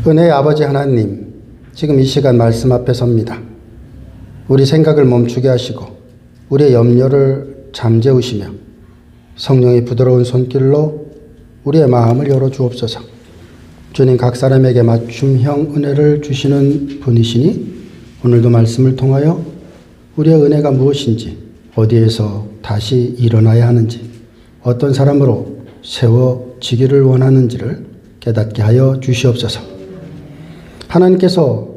은혜의 아버지 하나님, 지금 이 시간 말씀 앞에 섭니다. 우리 생각을 멈추게 하시고 우리의 염려를 잠재우시며 성령의 부드러운 손길로 우리의 마음을 열어주옵소서. 주님, 각 사람에게 맞춤형 은혜를 주시는 분이시니 오늘도 말씀을 통하여 우리의 은혜가 무엇인지, 어디에서 다시 일어나야 하는지, 어떤 사람으로 세워지기를 원하는지를 깨닫게 하여 주시옵소서. 하나님께서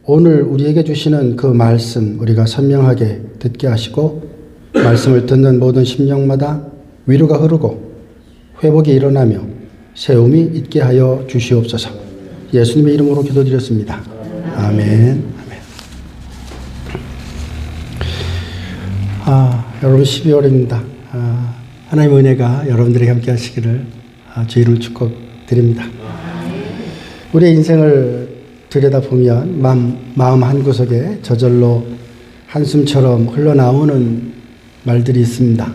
오늘 우리에게 주시는 그 말씀 우리가 선명하게 듣게 하시고 말씀을 듣는 모든 심령마다 위로가 흐르고 회복이 일어나며 세움이 있게 하여 주시옵소서. 예수님의 이름으로 기도드렸습니다. 아멘. 여러분, 12월입니다. 하나님의 은혜가 여러분들에게 함께 하시기를 주 이름으로 축복드립니다. 우리의 인생을 들여다보면 마음 한구석에 저절로 한숨처럼 흘러나오는 말들이 있습니다.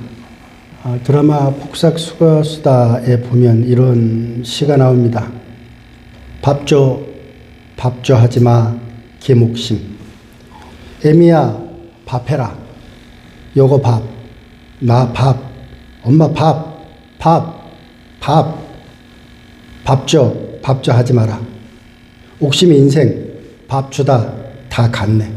드라마 폭삭수가수다에 보면 이런 시가 나옵니다. 밥줘 하지마 개목심. 애미야 밥해라. 요거 밥. 나 밥. 엄마 밥. 밥줘 하지 마라. 옥심이 인생 밥 주다 다 갔네.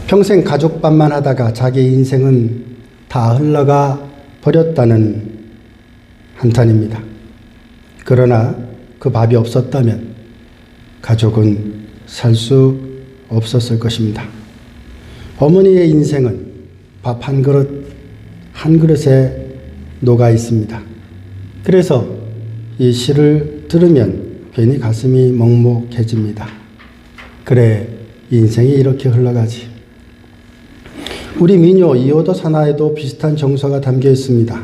평생 가족밥만 하다가 자기 인생은 다 흘러가 버렸다는 한탄입니다. 그러나 그 밥이 없었다면 가족은 살 수 없었을 것입니다. 어머니의 인생은 밥 한 그릇에 녹아 있습니다. 그래서 이 시를 들으면 괜히 가슴이 먹먹해집니다. 그래, 인생이 이렇게 흘러가지. 우리 민요 이호도 산하에도 비슷한 정서가 담겨 있습니다.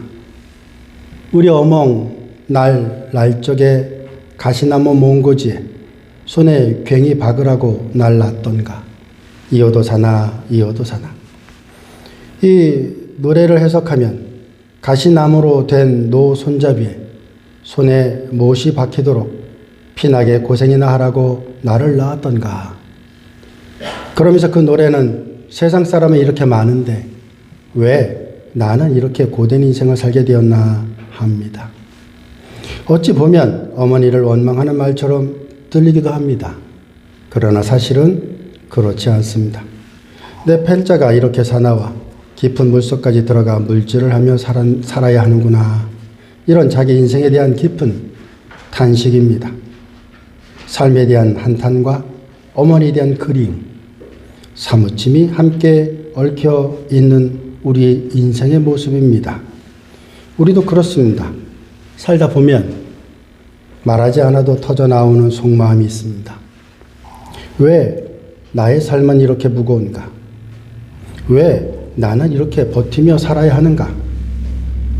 우리 어멍 날적에 가시나무 몽고지에 손에 괭이 박으라고 날 놨던가. 이호도 사나. 이 노래를 해석하면 가시나무로 된 노 손잡이에 손에 못이 박히도록 피나게 고생이나 하라고 나를 낳았던가. 그러면서 그 노래는 세상 사람이 이렇게 많은데 왜 나는 이렇게 고된 인생을 살게 되었나 합니다. 어찌 보면 어머니를 원망하는 말처럼 들리기도 합니다. 그러나 사실은 그렇지 않습니다. 내 팔자가 이렇게 사나와 깊은 물속까지 들어가 물질을 하며 살아야 하는구나. 이런 자기 인생에 대한 깊은 탄식입니다. 삶에 대한 한탄과 어머니에 대한 그리움, 사무침이 함께 얽혀 있는 우리 인생의 모습입니다. 우리도 그렇습니다. 살다 보면 말하지 않아도 터져나오는 속마음이 있습니다. 왜 나의 삶은 이렇게 무거운가? 왜 나는 이렇게 버티며 살아야 하는가?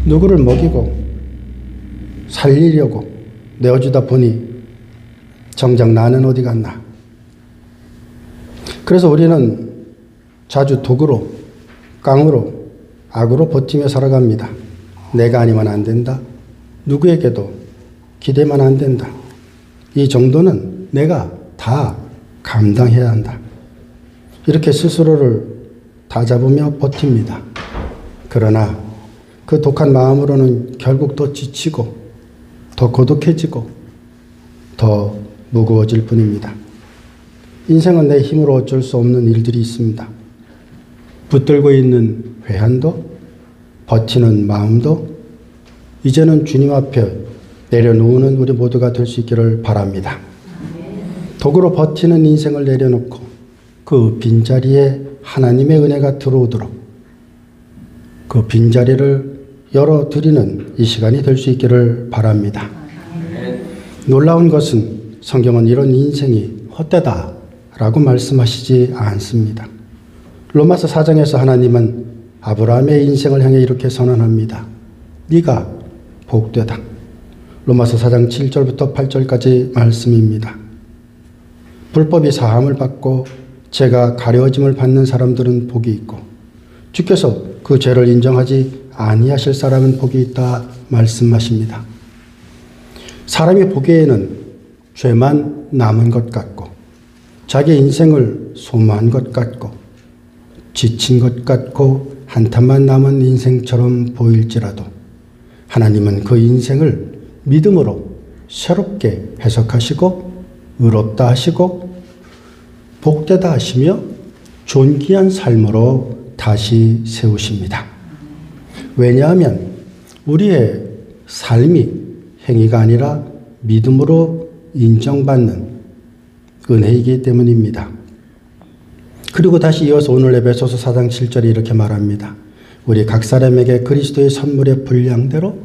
누구를 먹이고 살리려고 내어주다 보니 정작 나는 어디 갔나? 그래서 우리는 자주 독으로, 깡으로, 악으로 버티며 살아갑니다. 내가 아니면 안 된다. 누구에게도 기대만 안 된다. 이 정도는 내가 다 감당해야 한다. 이렇게 스스로를 다잡으며 버팁니다. 그러나 그 독한 마음으로는 결국 더 지치고 더 고독해지고 더 무거워질 뿐입니다. 인생은 내 힘으로 어쩔 수 없는 일들이 있습니다. 붙들고 있는 회한도, 버티는 마음도 이제는 주님 앞에 내려놓는 우리 모두가 될 수 있기를 바랍니다. 독으로 버티는 인생을 내려놓고 그 빈자리에 하나님의 은혜가 들어오도록 그 빈자리를 열어드리는 이 시간이 될 수 있기를 바랍니다. 놀라운 것은 성경은 이런 인생이 헛되다 라고 말씀하시지 않습니다. 로마서 4장에서 하나님은 아브라함의 인생을 향해 이렇게 선언합니다. 네가 복되다. 로마서 4장 7절부터 8절까지 말씀입니다. 불법이 사함을 받고 죄가 가려짐을 받는 사람들은 복이 있고 주께서 그 죄를 인정하지 아니하실 사람은 복이 있다 말씀하십니다. 사람이 보기에는 죄만 남은 것 같고 자기 인생을 소모한 것 같고 지친 것 같고 한탄만 남은 인생처럼 보일지라도 하나님은 그 인생을 믿음으로 새롭게 해석하시고 의롭다 하시고 복되다 하시며 존귀한 삶으로 다시 세우십니다. 왜냐하면 우리의 삶이 행위가 아니라 믿음으로 인정받는 은혜이기 때문입니다. 그리고 다시 이어서 오늘 에베소서 4장 7절에 이렇게 말합니다. 우리 각 사람에게 그리스도의 선물의 분량대로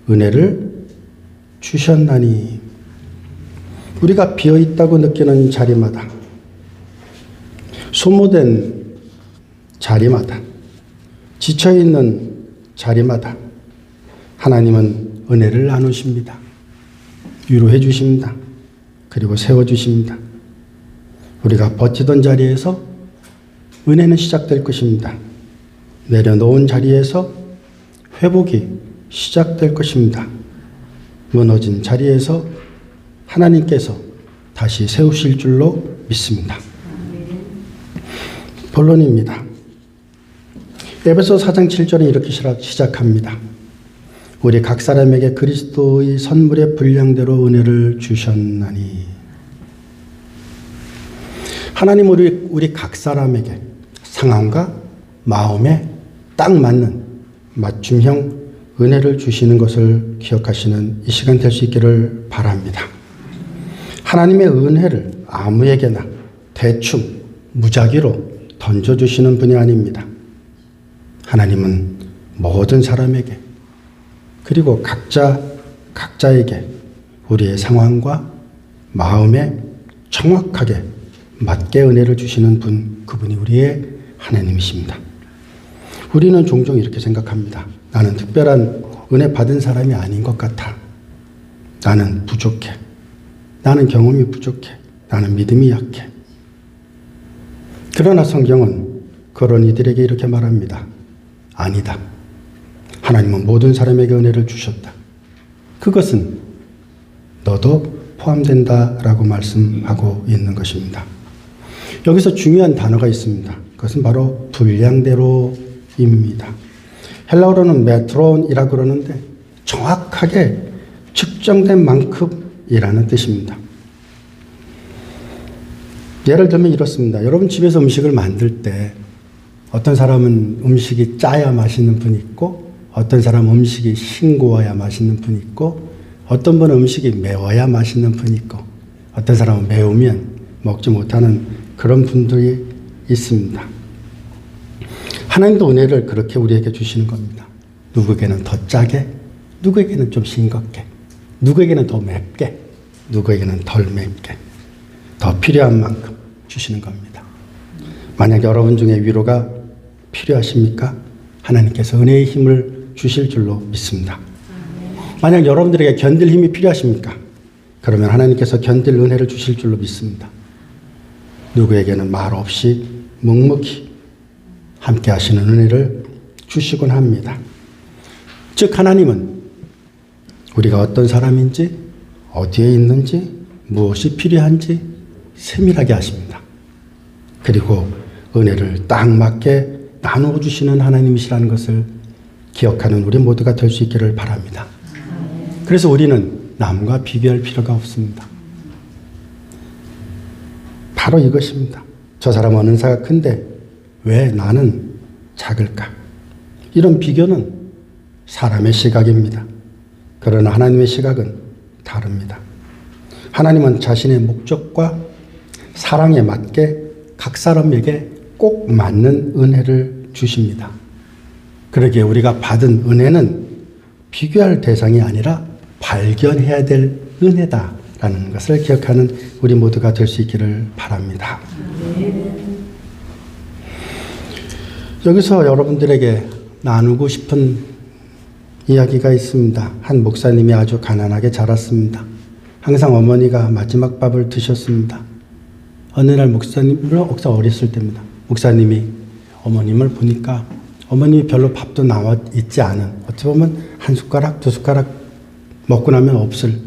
은혜를 주셨나니. 우리가 비어있다고 느끼는 자리마다, 소모된 자리마다, 지쳐있는 자리마다 하나님은 은혜를 나누십니다. 위로해 주십니다. 그리고 세워주십니다. 우리가 버티던 자리에서 은혜는 시작될 것입니다. 내려놓은 자리에서 회복이 시작될 것입니다. 무너진 자리에서 하나님께서 다시 세우실 줄로 믿습니다. 본론입니다. 에베소 4장 7절은 이렇게 시작합니다. 우리 각 사람에게 그리스도의 선물의 분량대로 은혜를 주셨나니. 하나님은 우리 각 사람에게 상황과 마음에 딱 맞는 맞춤형 은혜를 주시는 것을 기억하시는 이 시간 될 수 있기를 바랍니다. 하나님의 은혜를 아무에게나 대충 무작위로 던져주시는 분이 아닙니다. 하나님은 모든 사람에게 그리고 각자에게 우리의 상황과 마음에 정확하게 맞게 은혜를 주시는 분, 그분이 우리의 하나님이십니다. 우리는 종종 이렇게 생각합니다. 나는 특별한 은혜 받은 사람이 아닌 것 같아. 나는 부족해. 나는 경험이 부족해. 나는 믿음이 약해. 그러나 성경은 그런 이들에게 이렇게 말합니다. 아니다. 하나님은 모든 사람에게 은혜를 주셨다. 그것은 너도 포함된다라고 말씀하고 있는 것입니다. 여기서 중요한 단어가 있습니다. 그것은 바로 분량대로입니다. 헬라어로는 메트론이라고 그러는데 정확하게 측정된 만큼이라는 뜻입니다. 예를 들면 이렇습니다. 여러분 집에서 음식을 만들 때 어떤 사람은 음식이 짜야 맛있는 분이 있고 어떤 사람은 음식이 싱거워야 맛있는 분이 있고 어떤 분은 음식이 매워야 맛있는 분이 있고 어떤 사람은 매우면 먹지 못하는 그런 분들이 있습니다. 하나님도 은혜를 그렇게 우리에게 주시는 겁니다. 누구에게는 더 짜게, 누구에게는 좀 싱겁게, 누구에게는 더 맵게, 누구에게는 덜 맵게, 더 필요한 만큼 주시는 겁니다. 만약 여러분 중에 위로가 필요하십니까? 하나님께서 은혜의 힘을 주실 줄로 믿습니다. 만약 여러분들에게 견딜 힘이 필요하십니까? 그러면 하나님께서 견딜 은혜를 주실 줄로 믿습니다. 누구에게는 말 없이 묵묵히 함께 하시는 은혜를 주시곤 합니다. 즉 하나님은 우리가 어떤 사람인지 어디에 있는지 무엇이 필요한지 세밀하게 아십니다. 그리고 은혜를 딱 맞게 나누어 주시는 하나님이시라는 것을 기억하는 우리 모두가 될 수 있기를 바랍니다. 그래서 우리는 남과 비교할 필요가 없습니다. 바로 이것입니다. 저 사람은 은사가 큰데 왜 나는 작을까? 이런 비교는 사람의 시각입니다. 그러나 하나님의 시각은 다릅니다. 하나님은 자신의 목적과 사랑에 맞게 각 사람에게 꼭 맞는 은혜를 주십니다. 그러기에 우리가 받은 은혜는 비교할 대상이 아니라 발견해야 될 은혜다라는 것을 기억하는 우리 모두가 될 수 있기를 바랍니다. 여기서 여러분들에게 나누고 싶은 이야기가 있습니다. 한 목사님이 아주 가난하게 자랐습니다. 항상 어머니가 마지막 밥을 드셨습니다. 어느 날 목사님은 어렸을 때입니다. 목사님이 어머님을 보니까 어머님이 별로 밥도 나와 있지 않은, 어찌 보면 한 숟가락 두 숟가락 먹고 나면 없을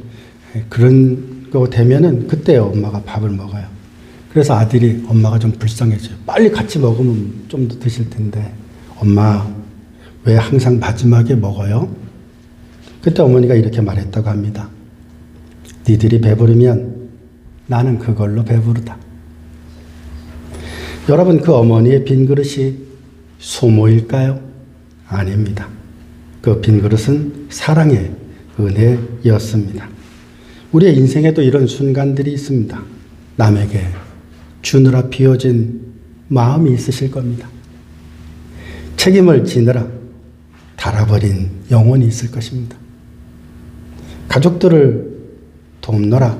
그런 거 되면은 그때 엄마가 밥을 먹어요. 그래서 아들이 엄마가 좀 불쌍해져요. 빨리 같이 먹으면 좀 더 드실 텐데 엄마 왜 항상 마지막에 먹어요? 그때 어머니가 이렇게 말했다고 합니다. 니들이 배부르면 나는 그걸로 배부르다. 여러분, 그 어머니의 빈 그릇이 소모일까요? 아닙니다. 그 빈 그릇은 사랑의 은혜였습니다. 우리의 인생에도 이런 순간들이 있습니다. 남에게 주느라 비워진 마음이 있으실 겁니다. 책임을 지느라 닳아버린 영혼이 있을 것입니다. 가족들을 돕느라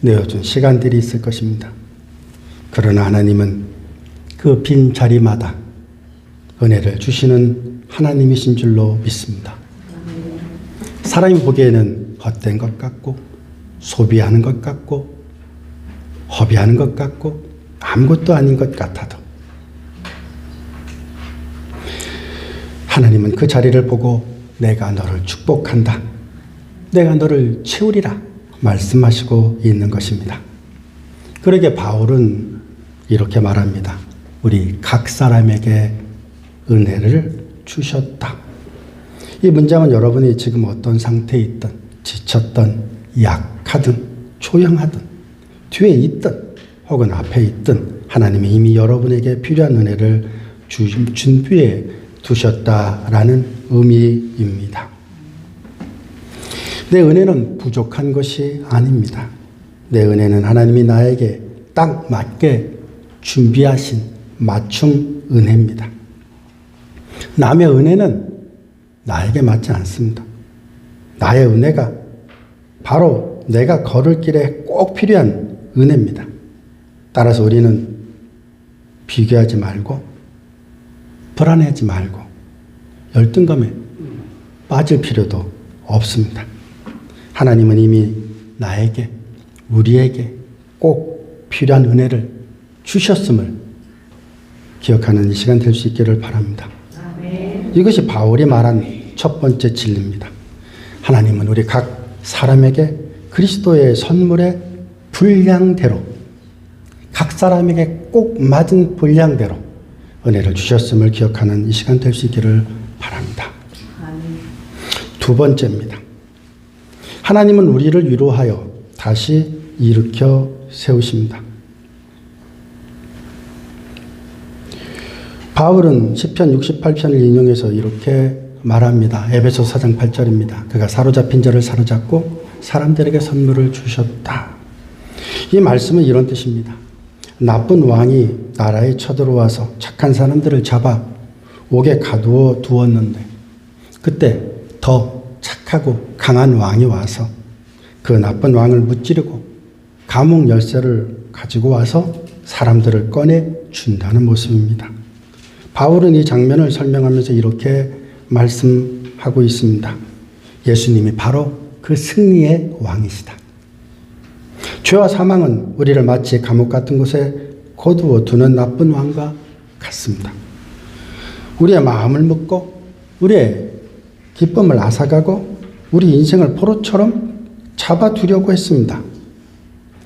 내어준 시간들이 있을 것입니다. 그러나 하나님은 그 빈 자리마다 은혜를 주시는 하나님이신 줄로 믿습니다. 사람이 보기에는 헛된 것 같고 소비하는 것 같고 허비하는 것 같고 아무것도 아닌 것 같아도 하나님은 그 자리를 보고 내가 너를 축복한다. 내가 너를 채우리라 말씀하시고 있는 것입니다. 그러게 바울은 이렇게 말합니다. 우리 각 사람에게 은혜를 주셨다. 이 문장은 여러분이 지금 어떤 상태에 있든 지쳤든 약하든 조용하든 뒤에 있든 혹은 앞에 있든 하나님이 이미 여러분에게 필요한 은혜를 준비해 두셨다라는 의미입니다. 내 은혜는 부족한 것이 아닙니다. 내 은혜는 하나님이 나에게 딱 맞게 준비하신 맞춤 은혜입니다. 남의 은혜는 나에게 맞지 않습니다. 나의 은혜가 바로 내가 걸을 길에 꼭 필요한 은혜입니다. 따라서 우리는 비교하지 말고 불안해하지 말고 열등감에 빠질 필요도 없습니다. 하나님은 이미 나에게 우리에게 꼭 필요한 은혜를 주셨음을 기억하는 이 시간 될 수 있기를 바랍니다. 이것이 바울이 말한 첫 번째 진리입니다. 하나님은 우리 각 사람에게 그리스도의 선물의 분량대로 각 사람에게 꼭 맞은 분량대로 은혜를 주셨음을 기억하는 이 시간 될 수 있기를 바랍니다. 두 번째입니다. 하나님은 우리를 위로하여 다시 일으켜 세우십니다. 바울은 시편 68편을 인용해서 이렇게 말합니다. 에베소서 4장 8절입니다. 그가 사로잡힌 자를 사로잡고 사람들에게 선물을 주셨다. 이 말씀은 이런 뜻입니다. 나쁜 왕이 나라에 쳐들어와서 착한 사람들을 잡아 옥에 가두어 두었는데 그때 더 착하고 강한 왕이 와서 그 나쁜 왕을 무찌르고 감옥 열쇠를 가지고 와서 사람들을 꺼내 준다는 모습입니다. 바울은 이 장면을 설명하면서 이렇게 말씀하고 있습니다. 예수님이 바로 그 승리의 왕이시다. 죄와 사망은 우리를 마치 감옥 같은 곳에 거두어 두는 나쁜 왕과 같습니다. 우리의 마음을 묶고 우리의 기쁨을 앗아가고 우리 인생을 포로처럼 잡아두려고 했습니다.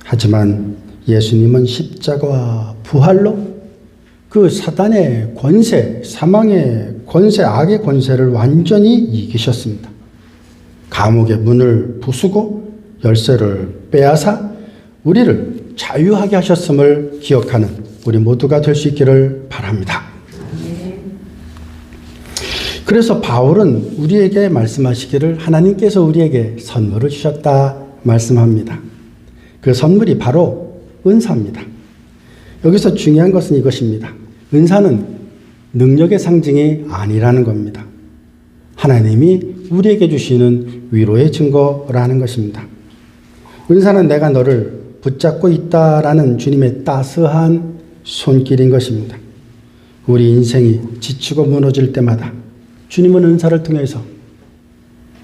하지만 예수님은 십자가와 부활로 그 사단의 권세, 사망의 권세, 악의 권세를 완전히 이기셨습니다. 감옥의 문을 부수고 열쇠를 빼앗아 우리를 자유하게 하셨음을 기억하는 우리 모두가 될 수 있기를 바랍니다. 그래서 바울은 우리에게 말씀하시기를 하나님께서 우리에게 선물을 주셨다 말씀합니다. 그 선물이 바로 은사입니다. 여기서 중요한 것은 이것입니다. 은사는 능력의 상징이 아니라는 겁니다. 하나님이 우리에게 주시는 위로의 증거라는 것입니다. 은사는 내가 너를 붙잡고 있다라는 주님의 따스한 손길인 것입니다. 우리 인생이 지치고 무너질 때마다 주님은 은사를 통해서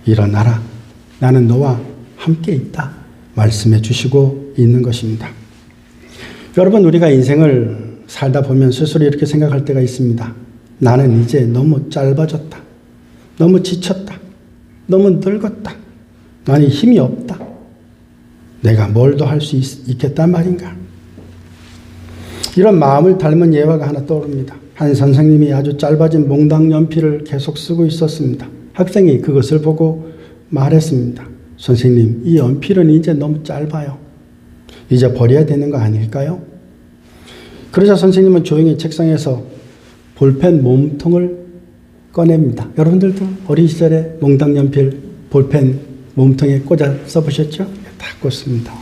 일어나라. 나는 너와 함께 있다. 말씀해 주시고 있는 것입니다. 여러분, 우리가 인생을 살다 보면 스스로 이렇게 생각할 때가 있습니다. 나는 이제 너무 짧아졌다. 너무 지쳤다. 너무 늙었다. 나는 힘이 없다. 내가 뭘 더 할 수 있겠단 말인가? 이런 마음을 닮은 예화가 하나 떠오릅니다. 한 선생님이 아주 짧아진 몽당 연필을 계속 쓰고 있었습니다. 학생이 그것을 보고 말했습니다. 선생님, 이 연필은 이제 너무 짧아요. 이제 버려야 되는 거 아닐까요? 그러자 선생님은 조용히 책상에서 볼펜 몸통을 꺼냅니다. 여러분들도 어린 시절에 몽당 연필 볼펜 몸통에 꽂아 써보셨죠? 다 꽂습니다.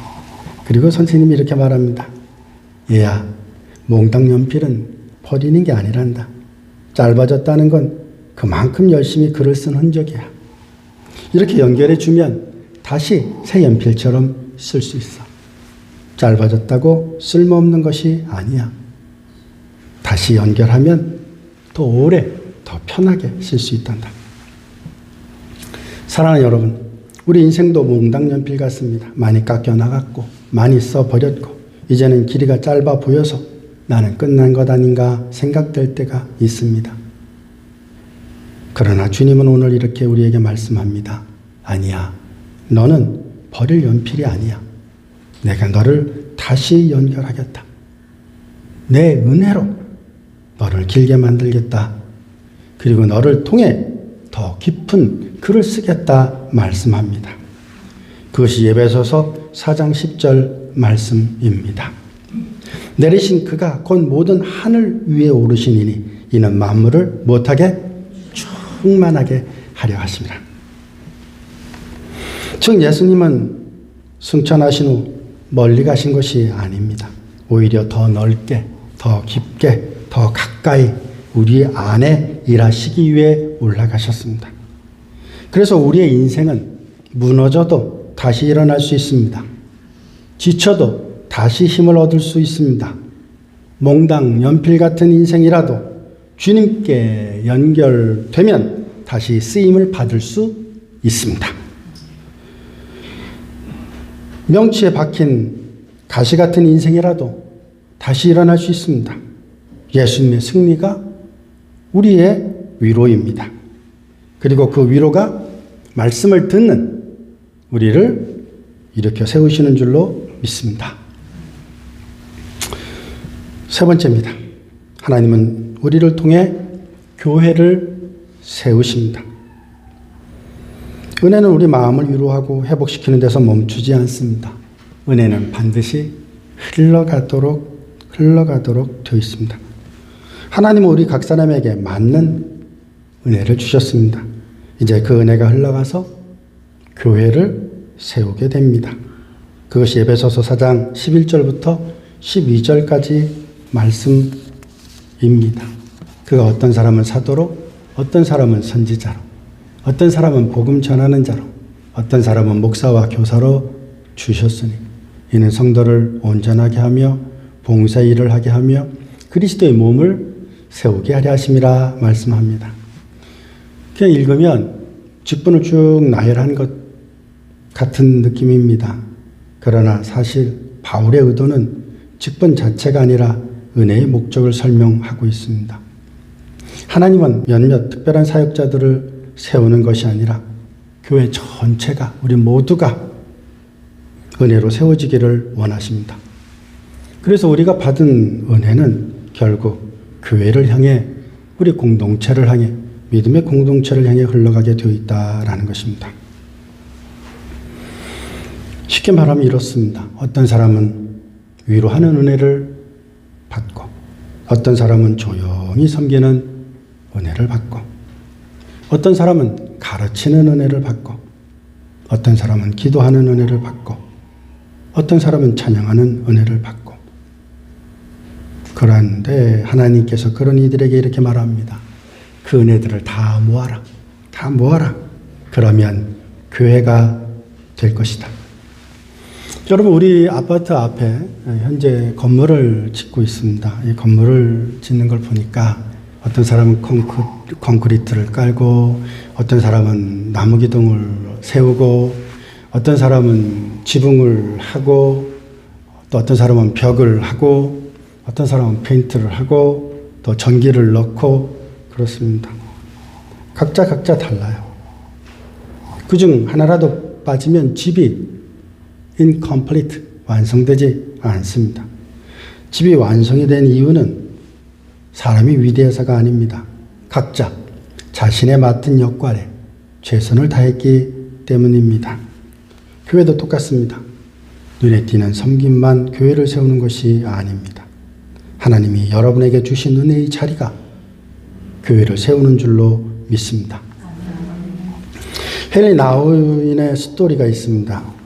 그리고 선생님이 이렇게 말합니다. 얘야, 몽당 연필은 버리는 게 아니란다. 짧아졌다는 건 그만큼 열심히 글을 쓴 흔적이야. 이렇게 연결해 주면 다시 새 연필처럼 쓸 수 있어. 짧아졌다고 쓸모없는 것이 아니야. 다시 연결하면 더 오래, 더 편하게 쓸 수 있단다. 사랑하는 여러분, 우리 인생도 몽당 연필 같습니다. 많이 깎여 나갔고, 많이 써버렸고, 이제는 길이가 짧아 보여서 나는 끝난 것 아닌가 생각될 때가 있습니다. 그러나 주님은 오늘 이렇게 우리에게 말씀합니다. 아니야. 너는 버릴 연필이 아니야. 내가 너를 다시 연결하겠다. 내 은혜로 너를 길게 만들겠다. 그리고 너를 통해 더 깊은 글을 쓰겠다 말씀합니다. 그것이 에베소서 4장 10절 말씀입니다. 내리신 그가 곧 모든 하늘 위에 오르시니니 이는 만물을 못하게 충만하게 하려 하심이라. 즉 예수님은 승천하신 후 멀리 가신 것이 아닙니다. 오히려 더 넓게, 더 깊게, 더 가까이 우리 안에 일하시기 위해 올라가셨습니다. 그래서 우리의 인생은 무너져도 다시 일어날 수 있습니다. 지쳐도 다시 힘을 얻을 수 있습니다. 몽당 연필 같은 인생이라도 주님께 연결되면 다시 쓰임을 받을 수 있습니다. 명치에 박힌 가시 같은 인생이라도 다시 일어날 수 있습니다. 예수님의 승리가 우리의 위로입니다. 그리고 그 위로가 말씀을 듣는 우리를 일으켜 세우시는 줄로 믿습니다. 세 번째입니다. 하나님은 우리를 통해 교회를 세우십니다. 은혜는 우리 마음을 위로하고 회복시키는 데서 멈추지 않습니다. 은혜는 반드시 흘러가도록 되어 있습니다. 하나님은 우리 각 사람에게 맞는 은혜를 주셨습니다. 이제 그 은혜가 흘러가서 교회를 세우게 됩니다. 그것이 에베소서 4장 11절부터 12절까지 말씀입니다. 그가 어떤 사람은 사도로, 어떤 사람은 선지자로, 어떤 사람은 복음 전하는 자로, 어떤 사람은 목사와 교사로 주셨으니 이는 성도를 온전하게 하며 봉사 일을 하게 하며 그리스도의 몸을 세우게 하려 하심이라 말씀합니다. 그냥 읽으면 직분을 쭉 나열한 것 같은 느낌입니다. 그러나 사실 바울의 의도는 직분 자체가 아니라 은혜의 목적을 설명하고 있습니다. 하나님은 몇몇 특별한 사역자들을 세우는 것이 아니라 교회 전체가, 우리 모두가 은혜로 세워지기를 원하십니다. 그래서 우리가 받은 은혜는 결국 교회를 향해, 우리 공동체를 향해, 믿음의 공동체를 향해 흘러가게 되어 있다라는 것입니다. 쉽게 말하면 이렇습니다. 어떤 사람은 위로하는 은혜를 받고, 어떤 사람은 조용히 섬기는 은혜를 받고, 어떤 사람은 가르치는 은혜를 받고, 어떤 사람은 기도하는 은혜를 받고, 어떤 사람은 찬양하는 은혜를 받고. 그런데 하나님께서 그런 이들에게 이렇게 말합니다. 그 은혜들을 다 모아라. 다 모아라. 그러면 교회가 될 것이다. 여러분, 우리 아파트 앞에 현재 건물을 짓고 있습니다. 이 건물을 짓는 걸 보니까 어떤 사람은 콘크리트를 깔고, 어떤 사람은 나무 기둥을 세우고, 어떤 사람은 지붕을 하고, 또 어떤 사람은 벽을 하고, 어떤 사람은 페인트를 하고, 또 전기를 넣고, 그렇습니다. 각자 달라요. 그중 하나라도 빠지면 집이 incomplete, 완성되지 않습니다. 집이 완성이 된 이유는 사람이 위대해서가 아닙니다. 각자 자신의 맡은 역할에 최선을 다했기 때문입니다. 교회도 똑같습니다. 눈에 띄는 섬김만 교회를 세우는 것이 아닙니다. 하나님이 여러분에게 주신 은혜의 자리가 교회를 세우는 줄로 믿습니다. 헨리 나우인의 스토리가 있습니다.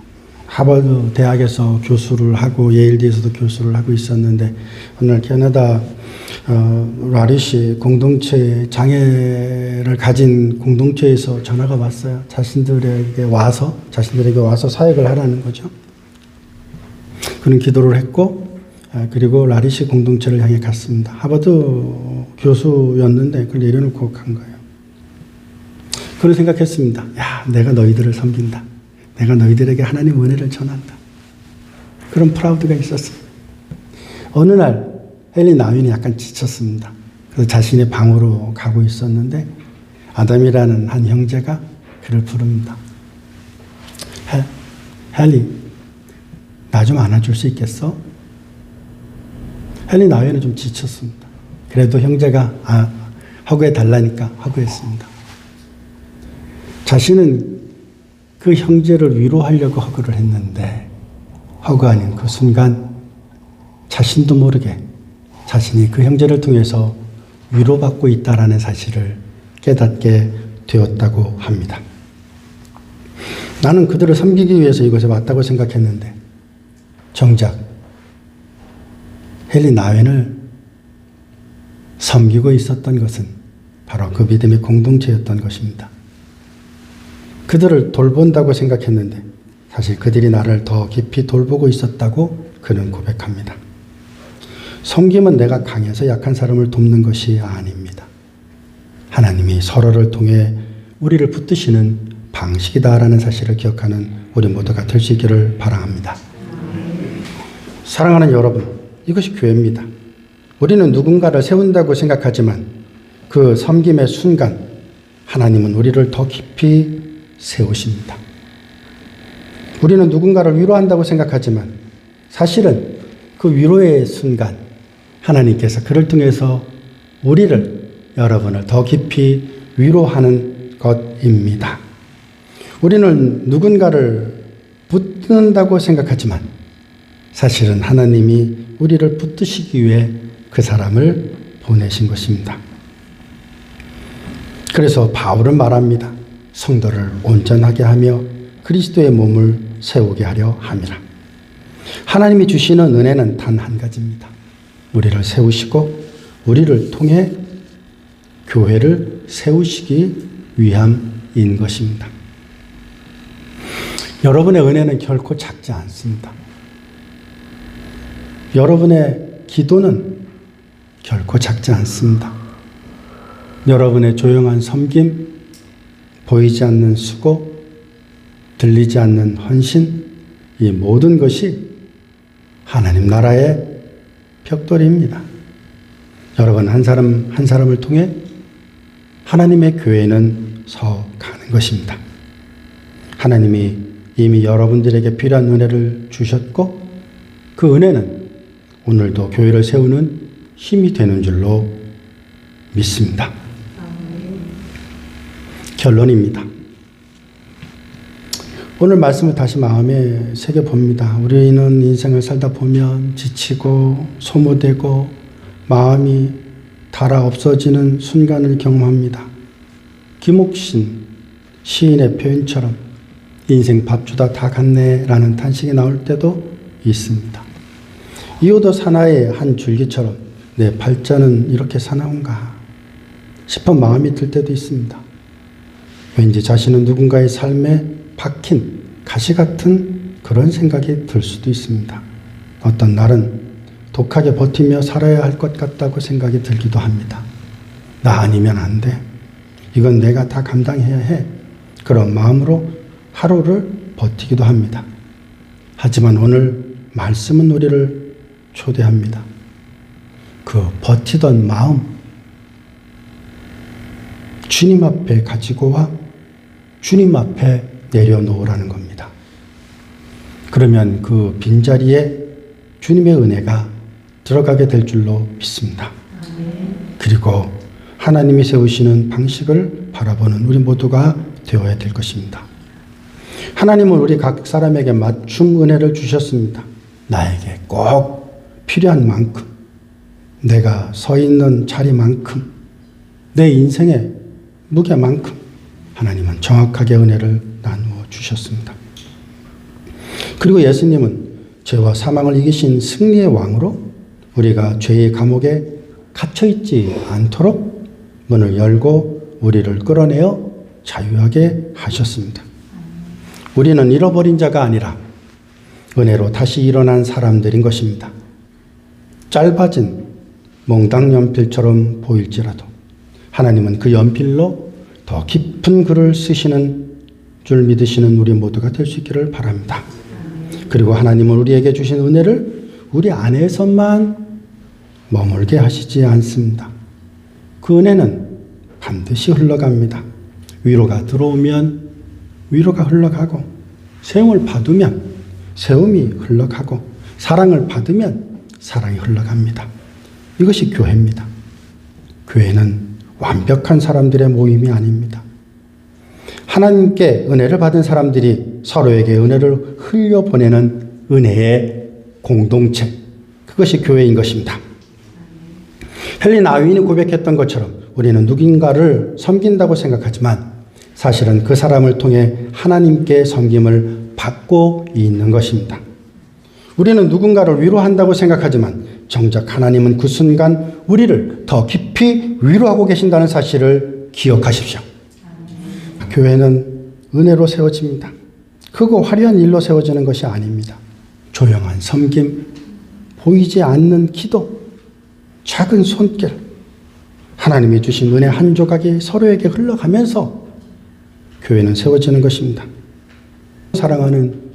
하버드 대학에서 교수를 하고 예일대에서도 교수를 하고 있었는데 어느 날 캐나다 라리시 공동체 장애를 가진 공동체에서 전화가 왔어요. 자신들에게 와서 사역을 하라는 거죠. 그는 기도를 했고 그리고 라리시 공동체를 향해 갔습니다. 하버드 교수였는데 그걸 내려놓고 간 거예요. 그는 생각했습니다. 야, 내가 너희들을 섬긴다. 내가 너희들에게 하나님 은혜를 전한다. 그런 프라우드가 있었어요. 어느 날 헨리 나윈이 약간 지쳤습니다. 그래서 자신의 방으로 가고 있었는데 아담이라는 한 형제가 그를 부릅니다. 헨리, 나 좀 안아줄 수 있겠어? 헨리 나윈은 좀 지쳤습니다. 그래도 형제가 허구해 달라니까 허구했습니다. 자신은 그 형제를 위로하려고 허구를 했는데 허구하는 그 순간 자신도 모르게 자신이 그 형제를 통해서 위로받고 있다라는 사실을 깨닫게 되었다고 합니다. 나는 그들을 섬기기 위해서 이곳에 왔다고 생각했는데 정작 헨리 나윈을 섬기고 있었던 것은 바로 그 믿음의 공동체였던 것입니다. 그들을 돌본다고 생각했는데 사실 그들이 나를 더 깊이 돌보고 있었다고 그는 고백합니다. 섬김은 내가 강해서 약한 사람을 돕는 것이 아닙니다. 하나님이 서로를 통해 우리를 붙드시는 방식이다라는 사실을 기억하는 우리 모두가 될 수 있기를 바랍니다. 사랑하는 여러분, 이것이 교회입니다. 우리는 누군가를 세운다고 생각하지만 그 섬김의 순간 하나님은 우리를 더 깊이 세우십니다. 우리는 누군가를 위로한다고 생각하지만 사실은 그 위로의 순간 하나님께서 그를 통해서 여러분을 더 깊이 위로하는 것입니다. 우리는 누군가를 붙든다고 생각하지만 사실은 하나님이 우리를 붙드시기 위해 그 사람을 보내신 것입니다. 그래서 바울은 말합니다. 성도를 온전하게 하며 그리스도의 몸을 세우게 하려 함이라. 하나님이 주시는 은혜는 단 한 가지입니다. 우리를 세우시고 우리를 통해 교회를 세우시기 위함인 것입니다. 여러분의 은혜는 결코 작지 않습니다. 여러분의 기도는 결코 작지 않습니다. 여러분의 조용한 섬김, 보이지 않는 수고, 들리지 않는 헌신, 이 모든 것이 하나님 나라의 벽돌입니다. 여러분 한 사람 한 사람을 통해 하나님의 교회는 서가는 것입니다. 하나님이 이미 여러분들에게 필요한 은혜를 주셨고 그 은혜는 오늘도 교회를 세우는 힘이 되는 줄로 믿습니다. 결론입니다. 오늘 말씀을 다시 마음에 새겨봅니다. 우리는 인생을 살다 보면 지치고 소모되고 마음이 닳아 없어지는 순간을 경험합니다. 김옥신 시인의 표현처럼 인생 밥 주다 다 갔네 라는 탄식이 나올 때도 있습니다. 이호도 사나이의 한 줄기처럼 내 팔자는 이렇게 사나운가 싶은 마음이 들 때도 있습니다. 왠지 자신은 누군가의 삶에 박힌 가시 같은 그런 생각이 들 수도 있습니다. 어떤 날은 독하게 버티며 살아야 할 것 같다고 생각이 들기도 합니다. 나 아니면 안 돼. 이건 내가 다 감당해야 해. 그런 마음으로 하루를 버티기도 합니다. 하지만 오늘 말씀은 우리를 초대합니다. 그 버티던 마음 주님 앞에 가지고 와 주님 앞에 내려놓으라는 겁니다. 그러면 그 빈자리에 주님의 은혜가 들어가게 될 줄로 믿습니다. 그리고 하나님이 세우시는 방식을 바라보는 우리 모두가 되어야 될 것입니다. 하나님은 우리 각 사람에게 맞춤 은혜를 주셨습니다. 나에게 꼭 필요한 만큼, 내가 서 있는 자리만큼, 내 인생의 무게만큼 하나님은 정확하게 은혜를 나누어 주셨습니다. 그리고 예수님은 죄와 사망을 이기신 승리의 왕으로 우리가 죄의 감옥에 갇혀있지 않도록 문을 열고 우리를 끌어내어 자유하게 하셨습니다. 우리는 잃어버린 자가 아니라 은혜로 다시 일어난 사람들인 것입니다. 짧아진 몽당 연필처럼 보일지라도 하나님은 그 연필로 더 깊은 글을 쓰시는 줄 믿으시는 우리 모두가 될 수 있기를 바랍니다. 그리고 하나님은 우리에게 주신 은혜를 우리 안에서만 머물게 하시지 않습니다. 그 은혜는 반드시 흘러갑니다. 위로가 들어오면 위로가 흘러가고, 세움을 받으면 세움이 흘러가고, 사랑을 받으면 사랑이 흘러갑니다. 이것이 교회입니다. 교회는 완벽한 사람들의 모임이 아닙니다. 하나님께 은혜를 받은 사람들이 서로에게 은혜를 흘려보내는 은혜의 공동체, 그것이 교회인 것입니다. 헬린 아윈이 고백했던 것처럼 우리는 누군가를 섬긴다고 생각하지만 사실은 그 사람을 통해 하나님께 섬김을 받고 있는 것입니다. 우리는 누군가를 위로한다고 생각하지만 정작 하나님은 그 순간 우리를 더 깊이 위로하고 계신다는 사실을 기억하십시오. 교회는 은혜로 세워집니다. 크고 화려한 일로 세워지는 것이 아닙니다. 조용한 섬김, 보이지 않는 기도, 작은 손길, 하나님이 주신 은혜 한 조각이 서로에게 흘러가면서 교회는 세워지는 것입니다. 사랑하는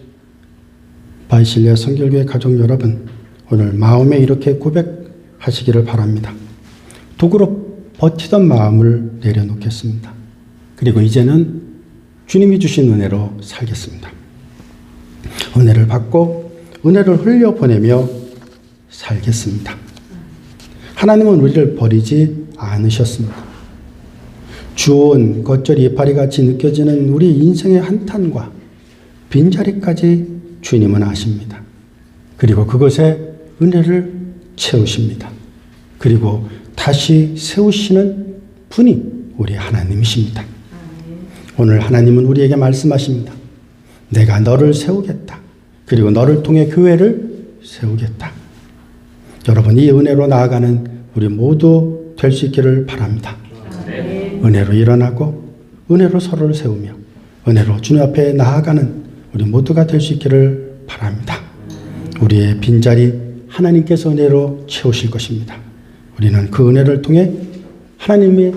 바이실리아 성결교회 가족 여러분, 오늘 마음에 이렇게 고백하시기를 바랍니다. 도구로 버티던 마음을 내려놓겠습니다. 그리고 이제는 주님이 주신 은혜로 살겠습니다. 은혜를 받고 은혜를 흘려보내며 살겠습니다. 하나님은 우리를 버리지 않으셨습니다. 주온 겉절이 이파리같이 느껴지는 우리 인생의 한탄과 빈자리까지 주님은 아십니다. 그리고 그것에 은혜를 채우십니다. 그리고 다시 세우시는 분이 우리 하나님이십니다. 오늘 하나님은 우리에게 말씀하십니다. 내가 너를 세우겠다. 그리고 너를 통해 교회를 세우겠다. 여러분, 이 은혜로 나아가는 우리 모두 될 수 있기를 바랍니다. 은혜로 일어나고 은혜로 서로를 세우며 은혜로 주님 앞에 나아가는 우리 모두가 될 수 있기를 바랍니다. 우리의 빈자리 하나님께서 은혜로 채우실 것입니다. 우리는 그 은혜를 통해 하나님의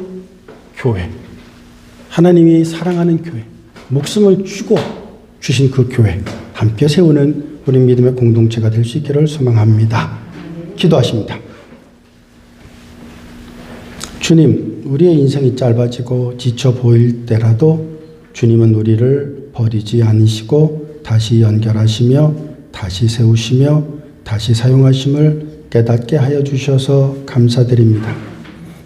교회, 하나님이 사랑하는 교회, 목숨을 주고 주신 그 교회 함께 세우는 우리 믿음의 공동체가 될 수 있기를 소망합니다. 기도하십니다. 주님, 우리의 인생이 짧아지고 지쳐 보일 때라도 주님은 우리를 버리지 않으시고 다시 연결하시며 다시 세우시며 다시 사용하심을 깨닫게 하여 주셔서 감사드립니다.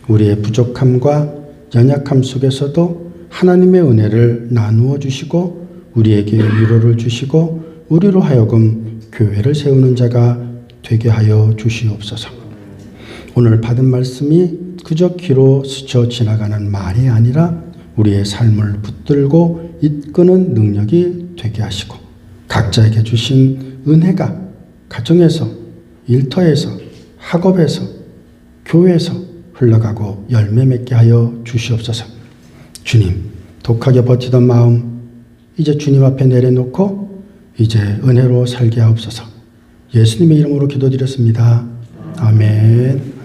우리의 부족함과 연약함 속에서도 하나님의 은혜를 나누어 주시고 우리에게 위로를 주시고 우리로 하여금 교회를 세우는 자가 되게 하여 주시옵소서. 오늘 받은 말씀이 그저 귀로 스쳐 지나가는 말이 아니라 우리의 삶을 붙들고 이끄는 능력이 되게 하시고 각자에게 주신 은혜가 가정에서, 일터에서, 학업에서, 교회에서 흘러가고 열매 맺게 하여 주시옵소서. 주님, 독하게 버티던 마음 이제 주님 앞에 내려놓고 이제 은혜로 살게 하옵소서. 예수님의 이름으로 기도드렸습니다. 아멘.